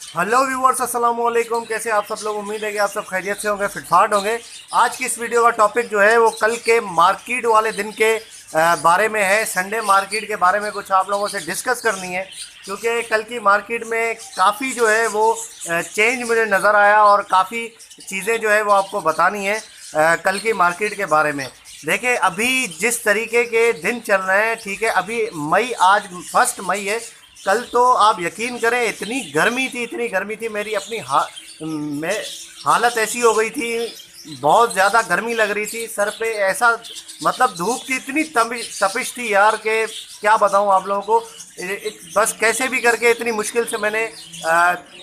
Hello viewers, अस्सलाम वालेकुम। कैसे आप सब लोग? उम्मीद है कि आप सब खैरियत से होंगे, फिटफाट होंगे। आज की इस वीडियो का टॉपिक जो है वो कल के मार्केट वाले दिन के बारे में है। संडे मार्केट के बारे में कुछ आप लोगों से डिस्कस करनी है, क्योंकि कल की मार्केट में काफ़ी जो है वो चेंज मुझे नज़र आया और काफ़ी चीज़ें जो है वो आपको बतानी है कल की मार्केट के बारे में। देखिए, अभी जिस तरीके के दिन चल रहे हैं, ठीक है, अभी मई, आज 1 मई है। कल तो आप यकीन करें, इतनी गर्मी थी, इतनी गर्मी थी, मेरी अपनी में हालत ऐसी हो गई थी। बहुत ज़्यादा गर्मी लग रही थी सर पे, ऐसा मतलब धूप की इतनी तपिश थी यार कि क्या बताऊं आप लोगों को। बस कैसे भी करके इतनी मुश्किल से मैंने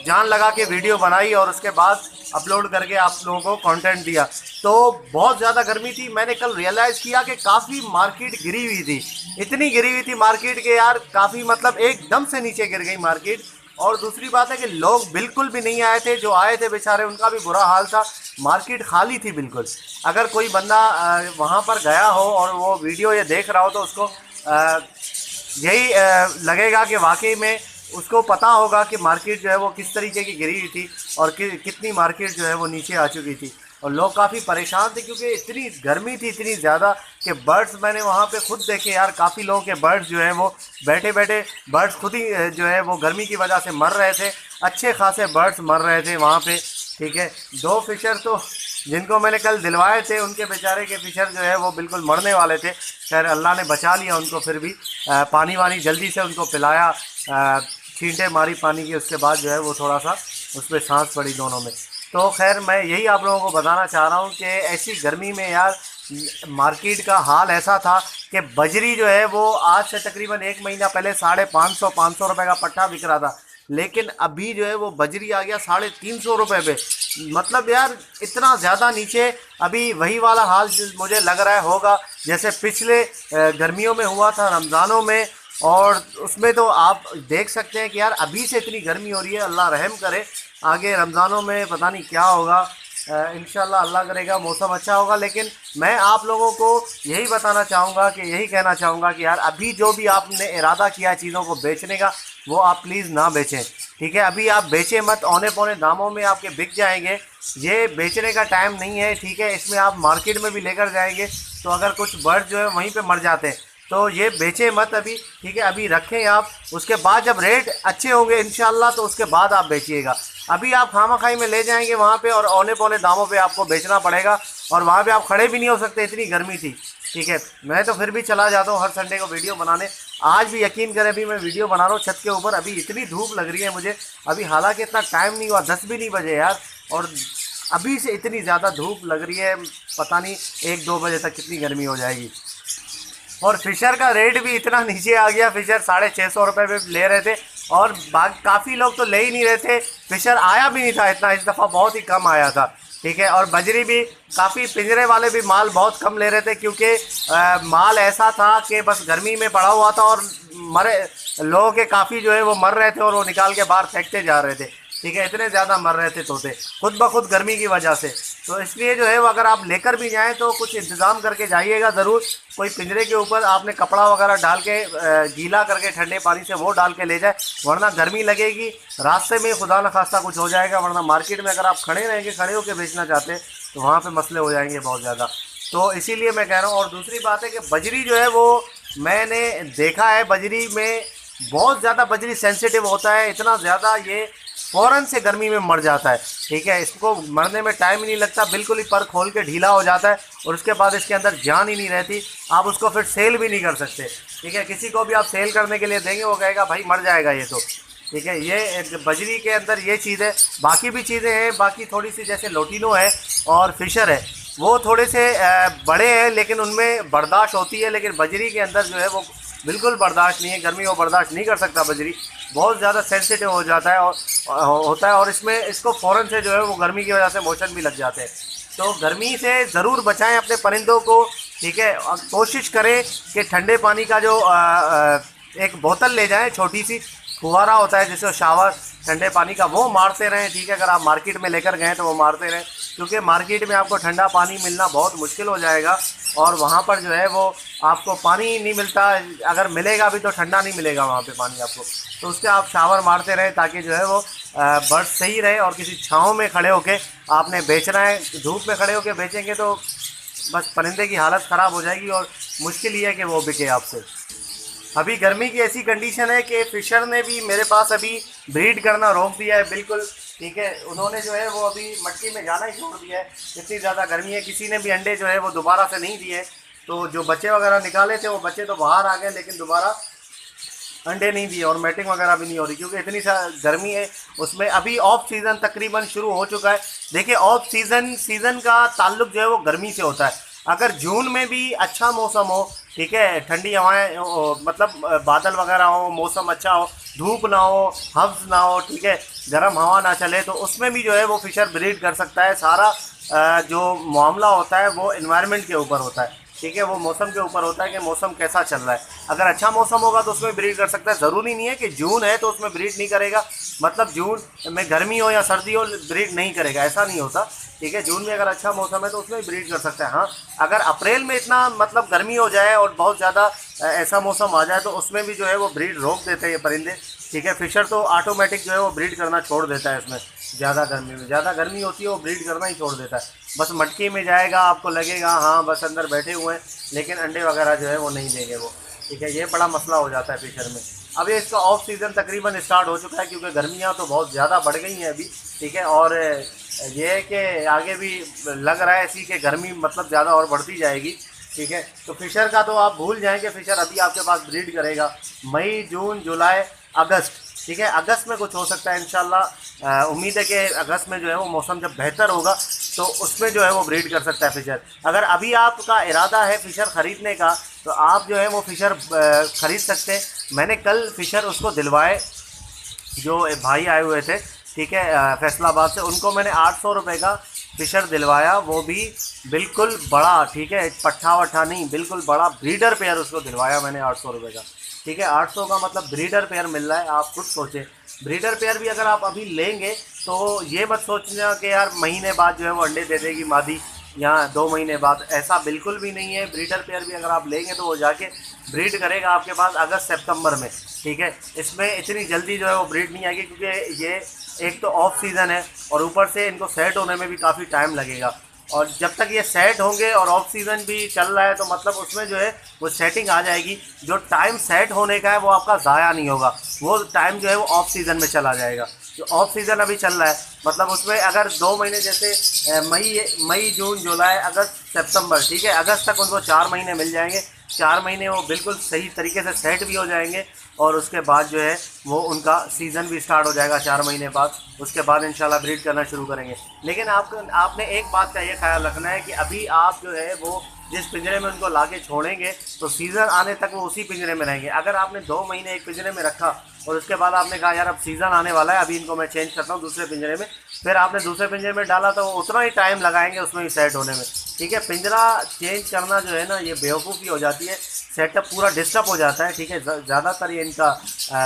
जान लगा के वीडियो बनाई और उसके बाद अपलोड करके आप लोगों को कंटेंट दिया। तो बहुत ज़्यादा गर्मी थी। मैंने कल रियलाइज़ किया कि काफ़ी मार्केट गिरी हुई थी, इतनी गिरी हुई थी मार्केट के यार, काफ़ी मतलब एकदम से नीचे गिर गई मार्केट। और दूसरी बात है कि लोग बिल्कुल भी नहीं आए थे, जो आए थे बेचारे उनका भी बुरा हाल था। मार्केट खाली थी बिल्कुल। अगर कोई बंदा वहाँ पर गया हो और वो वीडियो ये देख रहा हो तो उसको यही लगेगा कि वाकई में उसको पता होगा कि मार्केट जो है वो किस तरीके की गिरी हुई थी और कितनी मार्केट जो है वो नीचे आ चुकी थी। और लोग काफ़ी परेशान थे क्योंकि इतनी गर्मी थी, इतनी ज़्यादा कि बर्ड्स मैंने वहाँ पे खुद देखे यार। काफ़ी लोगों के बर्ड्स जो है वो बैठे बैठे बर्ड्स खुद ही जो है वो गर्मी की वजह से मर रहे थे। अच्छे खासे बर्ड्स मर रहे थे वहाँ पे, ठीक है। 2 फिशर तो जिनको मैंने कल दिलवाए थे, उनके बेचारे के फिशर जो है वो बिल्कुल मरने वाले थे। खैर अल्लाह ने बचा लिया उनको, फिर भी पानी वानी जल्दी से उनको पिलाया, छींटे मारी पानी की, उसके बाद जो है वो थोड़ा सा उस पर सांस पड़ी दोनों में। तो खैर मैं यही आप लोगों को बताना चाह रहा हूँ कि ऐसी गर्मी में यार मार्केट का हाल ऐसा था कि बजरी जो है वो आज से तकरीबन 1 महीना पहले 550 रुपये का पट्टा बिक रहा था, लेकिन अभी जो है वो बजरी आ गया 350 रुपये पे। मतलब यार इतना ज़्यादा नीचे। अभी वही वाला हाल मुझे लग रहा है होगा जैसे पिछले गर्मियों में हुआ था, रमज़ानों में। और उसमें तो आप देख सकते हैं कि यार अभी से इतनी गर्मी हो रही है। अल्लाह रहम करे, आगे रमज़ानों में पता नहीं क्या होगा। इंशाल्लाह अल्लाह करेगा मौसम अच्छा होगा। लेकिन मैं आप लोगों को यही बताना चाहूँगा कि यही कहना चाहूँगा कि यार अभी जो भी आपने इरादा किया है चीज़ों को बेचने का, वो आप प्लीज़ ना बेचें, ठीक है। अभी आप बेचें मत, औने पौने दामों में आपके बिक जाएंगे। ये बेचने का टाइम नहीं है, ठीक है। इसमें आप मार्केट में भी लेकर जाएंगे तो अगर कुछ बर्ड जो है वहीं पे मर जाते हैं, तो ये बेचें मत अभी, ठीक है। अभी रखें आप, उसके बाद जब रेट अच्छे होंगे इंशाल्लाह तो उसके बाद आप बेचिएगा। अभी आप खामाखाई में ले जाएंगे वहाँ पे और औने पौने दामों पे आपको बेचना पड़ेगा, और वहाँ पे आप खड़े भी नहीं हो सकते, इतनी गर्मी थी, ठीक है। मैं तो फिर भी चला जाता हूँ हर संडे को वीडियो बनाने। आज भी यकीन करें, अभी मैं वीडियो बना रहा हूँ छत के ऊपर, अभी इतनी धूप लग रही है मुझे। अभी हालांकि इतना टाइम नहीं हुआ, 10 भी नहीं बजे यार, और अभी से इतनी ज़्यादा धूप लग रही है। पता नहीं 1-2 बजे तक कितनी गर्मी हो जाएगी। और फिशर का रेट भी इतना नीचे आ गया, फिशर 650 रुपये में ले रहे थे और काफ़ी लोग तो ले ही नहीं रहे थे। फिशर आया भी नहीं था इतना, इस दफ़ा बहुत ही कम आया था, ठीक है। और बजरी भी काफ़ी, पिंजरे वाले भी माल बहुत कम ले रहे थे, क्योंकि माल ऐसा था कि बस गर्मी में पड़ा हुआ था और मरे लोगों के काफ़ी जो है वो मर रहे थे और वो निकाल के बाहर फेंकते जा रहे थे, ठीक है। इतने ज़्यादा मर रहे थे तोते खुद ब खुद गर्मी की वजह से। तो इसलिए जो है वो अगर आप लेकर भी जाएं तो कुछ इंतज़ाम करके जाइएगा ज़रूर। कोई पिंजरे के ऊपर आपने कपड़ा वगैरह डाल के गीला करके ठंडे पानी से वो डाल के ले जाए, वरना गर्मी लगेगी, रास्ते में खुदा न खास्ता कुछ हो जाएगा। वरना मार्केट में अगर आप खड़े रहेंगे, खड़े होकर बेचना चाहते हैं, तो वहाँ पर मसले हो जाएंगे बहुत ज़्यादा। तो इसीलिए मैं कह रहा हूँ। और दूसरी बात है कि बजरी जो है वो मैंने देखा है, बजरी में बहुत ज़्यादा बजरी सेंसिटिव होता है, इतना ज़्यादा ये फ़ौरन से गर्मी में मर जाता है, ठीक है। इसको मरने में टाइम ही नहीं लगता, बिल्कुल ही पर खोल के ढीला हो जाता है और उसके बाद इसके अंदर जान ही नहीं रहती। आप उसको फिर सेल भी नहीं कर सकते, ठीक है। किसी को भी आप सेल करने के लिए देंगे वो कहेगा भाई मर जाएगा ये तो, ठीक है। ये बजरी के अंदर ये चीज़ है। बाकी भी चीज़ें हैं, बाकी थोड़ी सी जैसे लोटिनो है और फिशर है, वो थोड़े से बड़े हैं लेकिन उनमें बर्दाश्त होती है। लेकिन बजरी के अंदर जो है वो बिल्कुल बर्दाश्त नहीं है, गर्मी वो बर्दाश्त नहीं कर सकता। बजरी बहुत ज़्यादा सेंसिटिव हो जाता है और होता है, और इसमें इसको फ़ौरन से जो है वो गर्मी की वजह से मोशन भी लग जाते हैं। तो गर्मी से ज़रूर बचाएं अपने परिंदों को, ठीक है। और कोशिश करें कि ठंडे पानी का जो एक बोतल ले जाएं, छोटी सी फुहारा होता है जिससे शावर ठंडे पानी का, वो मारते रहें, ठीक है। अगर आप मार्केट में लेकर गए तो वो मारते रहें, क्योंकि मार्केट में आपको ठंडा पानी मिलना बहुत मुश्किल हो जाएगा और वहाँ पर जो है वो आपको पानी नहीं मिलता। अगर मिलेगा भी तो ठंडा नहीं मिलेगा वहाँ पे पानी आपको। तो उसके आप शावर मारते रहें ताकि जो है वो बर्ड सही रहे और किसी छाँव में खड़े होके आपने बेचना है। धूप में खड़े होके बेचेंगे तो बस परिंदे की हालत ख़राब हो जाएगी और मुश्किल ही है कि वो बिके आपसे। अभी गर्मी की ऐसी कंडीशन है कि फिशर ने भी मेरे पास अभी ब्रीड करना रोक दिया है बिल्कुल, ठीक है। उन्होंने जो है वो अभी मट्टी में जाना ही छोड़ दिया है, इतनी ज़्यादा गर्मी है। किसी ने भी अंडे जो है वो दोबारा से नहीं दिए, तो जो बच्चे वगैरह निकाले थे वो बच्चे तो बाहर आ गए, लेकिन दोबारा अंडे नहीं दिए और मैटिंग वगैरह भी नहीं हो रही क्योंकि इतनी गर्मी है। उसमें अभी ऑफ सीज़न तकरीबन शुरू हो चुका है। देखिए ऑफ सीज़न का ताल्लुक जो है वो गर्मी से होता है। अगर जून में भी अच्छा मौसम हो, ठीक है, ठंडी हवाएं मतलब बादल वगैरह हो, मौसम अच्छा हो, धूप ना हो, हव्स ना हो, ठीक है, गर्म हवा ना चले, तो उसमें भी जो है वो फिशर ब्रीड कर सकता है। सारा जो मामला होता है वो एनवायरनमेंट के ऊपर होता है, ठीक है, वो मौसम के ऊपर होता है कि मौसम कैसा चल रहा है। अगर अच्छा मौसम होगा तो उसमें ब्रीड कर सकता है। ज़रूरी नहीं है कि जून है तो उसमें ब्रीड नहीं करेगा, मतलब जून में गर्मी हो या सर्दी हो ब्रीड नहीं करेगा, ऐसा नहीं होता, ठीक है। जून में अगर अच्छा मौसम है तो उसमें ब्रीड कर सकता है। हाँ, अगर अप्रैल में इतना मतलब गर्मी हो जाए और बहुत ज़्यादा ऐसा मौसम आ जाए तो उसमें भी जो है वो ब्रीड रोक देते हैं ये परिंदे, ठीक है। फिशर तो ऑटोमेटिक जो है वो ब्रीड करना छोड़ देता है। इसमें ज़्यादा गर्मी होती है वो ब्रीड करना ही छोड़ देता है। बस मटकी में जाएगा, आपको लगेगा हाँ बस अंदर बैठे हुए हैं, लेकिन अंडे वगैरह जो है वो नहीं देंगे वो, ठीक है। ये बड़ा मसला हो जाता है फिशर में। अभी इसका ऑफ सीज़न तकरीबन स्टार्ट हो चुका है क्योंकि गर्मियाँ तो बहुत ज़्यादा बढ़ गई हैं अभी, ठीक है। और ये है कि आगे भी लग रहा है इसी के गर्मी मतलब ज़्यादा और बढ़ती जाएगी, ठीक है। तो फिशर का तो आप भूल जाएँ कि फिशर अभी आपके पास ब्रीड करेगा मई, जून, जुलाई, अगस्त, ठीक है। अगस्त में कुछ हो सकता है इंशाल्लाह। उम्मीद है कि अगस्त में जो है वो मौसम जब बेहतर होगा तो उसमें जो है वो ब्रीड कर सकता है फिशर। अगर अभी आपका इरादा है फ़िशर ख़रीदने का तो आप जो है वो फ़िशर ख़रीद सकते हैं। मैंने कल फ़िशर उसको दिलवाए, जो भाई आए हुए थे, ठीक है, फैसलाबाद से, उनको मैंने 800 रुपये का फ़िशर दिलवाया, वो भी बिल्कुल बड़ा, ठीक है, पट्ठा वट्ठा नहीं, बिल्कुल बड़ा ब्रीडर पेयर उसको दिलवाया मैंने 800 रुपये का, ठीक है। 800 का मतलब ब्रीडर पेयर मिल रहा है। आप खुद सोचें, ब्रीडर पेयर भी अगर आप अभी लेंगे तो ये मत सोचना कि यार महीने बाद जो है वो अंडे दे देगी मादी या 2 महीने बाद, ऐसा बिल्कुल भी नहीं है। ब्रीडर पेयर भी अगर आप लेंगे तो वो जाके ब्रीड करेगा आपके पास अगस्त सितंबर में, ठीक है। इसमें इतनी जल्दी जो है वो ब्रीड नहीं आएगी क्योंकि ये एक तो ऑफ सीज़न है और ऊपर से इनको सेट होने में भी काफ़ी टाइम लगेगा। और जब तक ये सेट होंगे और ऑफ सीज़न भी चल रहा है तो मतलब उसमें जो है वो सेटिंग आ जाएगी। जो टाइम सेट होने का है वो आपका ज़ाया नहीं होगा, वो टाइम जो है वो ऑफ सीज़न में चला जाएगा। जो ऑफ सीज़न अभी चल रहा है मतलब उसमें अगर 2 महीने जैसे मई, जून, जुलाई, अगस्त, सितंबर, ठीक है, अगस्त तक उनको 4 महीने मिल जाएंगे। 4 महीने वो बिल्कुल सही तरीके से सेट भी हो जाएंगे और उसके बाद जो है वो उनका सीज़न भी स्टार्ट हो जाएगा 4 महीने बाद। उसके बाद इंशाल्लाह ब्रीड करना शुरू करेंगे। लेकिन आपने एक बात का ये ख्याल रखना है कि अभी आप जो है वो जिस पिंजरे में उनको लाके छोड़ेंगे तो सीज़न आने तक वो उसी पिंजरे में रहेंगे। अगर आपने 2 महीने एक पिंजरे में रखा और उसके बाद आपने कहा यार अब सीज़न आने वाला है, अभी इनको मैं चेंज करता हूँ दूसरे पिंजरे में, फिर आपने दूसरे पिंजरे में डाला तो वो उतना ही टाइम लगाएंगे उसमें ही सेट होने में, ठीक है। पिंजरा चेंज करना जो है ना ये बेवकूफ़ी हो जाती है, सेटअप पूरा डिस्टर्ब हो जाता है, ठीक है। ज़्यादातर ये इनका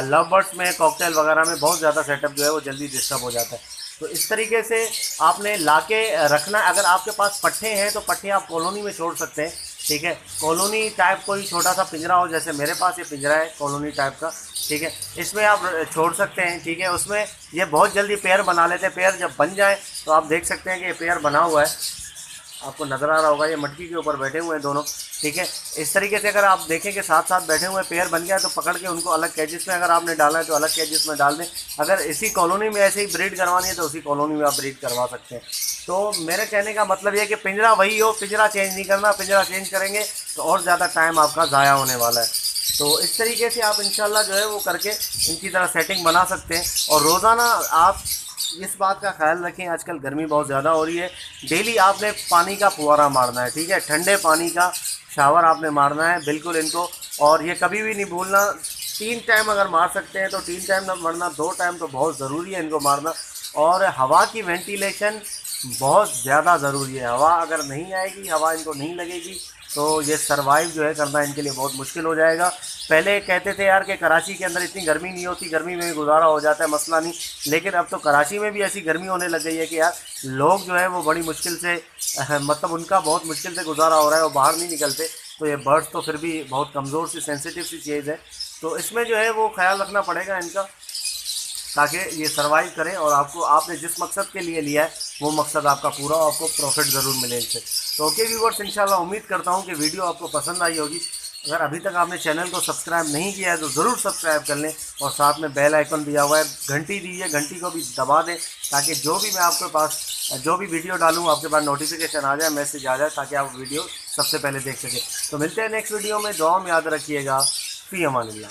लव बर्ड्स में, कॉकटेल वगैरह में बहुत ज़्यादा सेटअप जो है वो जल्दी डिस्टर्ब हो जाता है। तो इस तरीके से आपने लाके रखना। अगर आपके पास पट्ठे हैं तो पट्ठे आप कॉलोनी में छोड़ सकते हैं, ठीक है। कॉलोनी टाइप कोई छोटा सा पिंजरा हो, जैसे मेरे पास ये पिंजरा है कॉलोनी टाइप का, ठीक है, इसमें आप छोड़ सकते हैं, ठीक है। उसमें ये बहुत जल्दी पेयर बना लेते हैं। पेयर जब बन जाए तो आप देख सकते हैं कि ये पेयर बना हुआ है, आपको नज़र आ रहा होगा, ये मटकी के ऊपर बैठे हुए हैं दोनों, ठीक है। इस तरीके से अगर आप देखें कि साथ साथ बैठे हुए पेयर बन गया तो पकड़ के उनको अलग कैजेस में अगर आपने डालना है तो अलग कैजेस में डाल दें। अगर इसी कॉलोनी में ऐसे ही ब्रीड करवानी है तो उसी कॉलोनी में आप ब्रीड करवा सकते हैं। तो मेरे कहने का मतलब ये है कि पिंजरा वही हो, पिंजरा चेंज नहीं करना। पिंजरा चेंज करेंगे तो और ज़्यादा टाइम आपका ज़ाया होने वाला है। तो इस तरीके से आप इंशाल्लाह जो है वो करके इनकी तरह सेटिंग बना सकते हैं। और रोज़ाना आप इस बात का ख्याल रखें, आजकल गर्मी बहुत ज़्यादा हो रही है, डेली आपने पानी का फुवारा मारना है, ठीक है, ठंडे पानी का शावर आपने मारना है बिल्कुल इनको। और ये कभी भी नहीं भूलना 3 टाइम अगर मार सकते हैं तो 3 टाइम ना, वरना 2 टाइम तो बहुत ज़रूरी है इनको मारना। और हवा की वेंटिलेशन बहुत ज़्यादा ज़रूरी है। हवा अगर नहीं आएगी, हवा इनको नहीं लगेगी तो ये सरवाइव जो है करना इनके लिए बहुत मुश्किल हो जाएगा। पहले कहते थे यार कि कराची के अंदर इतनी गर्मी नहीं होती, गर्मी में भी गुजारा हो जाता है, मसला नहीं। लेकिन अब तो कराची में भी ऐसी गर्मी होने लग गई है कि यार लोग जो है वो बड़ी मुश्किल से मतलब उनका बहुत मुश्किल से गुजारा हो रहा है, वो बाहर नहीं निकलते। तो ये बर्ड्स तो फिर भी बहुत कमज़ोर सी सेंसिटिव सी चीज़ है, तो इसमें जो है वो ख्याल रखना पड़ेगा इनका। ताकि ये सर्वाइव करें और आपको आपने जिस मकसद के लिए लिया है वो मकसद आपका पूरा और आपको प्रॉफिट ज़रूर मिले इनसे। तो ओके व्यूअर्स, इंशाल्लाह उम्मीद करता हूँ कि वीडियो आपको पसंद आई होगी। अगर अभी तक आपने चैनल को सब्सक्राइब नहीं किया है तो ज़रूर सब्सक्राइब कर लें और साथ में बेल आइकन दिया हुआ है, घंटी दीजिए, घंटी को भी दबा दें ताकि जो भी मैं आपके पास जो भी वीडियो डालूँ आपके पास नोटिफिकेशन आ जाए, मैसेज आ जाए, ताकि आप वीडियो सबसे पहले देख सकें। तो मिलते हैं नेक्स्ट वीडियो में। दुआ में याद रखिएगा। फ़ी अमानिल्लाह।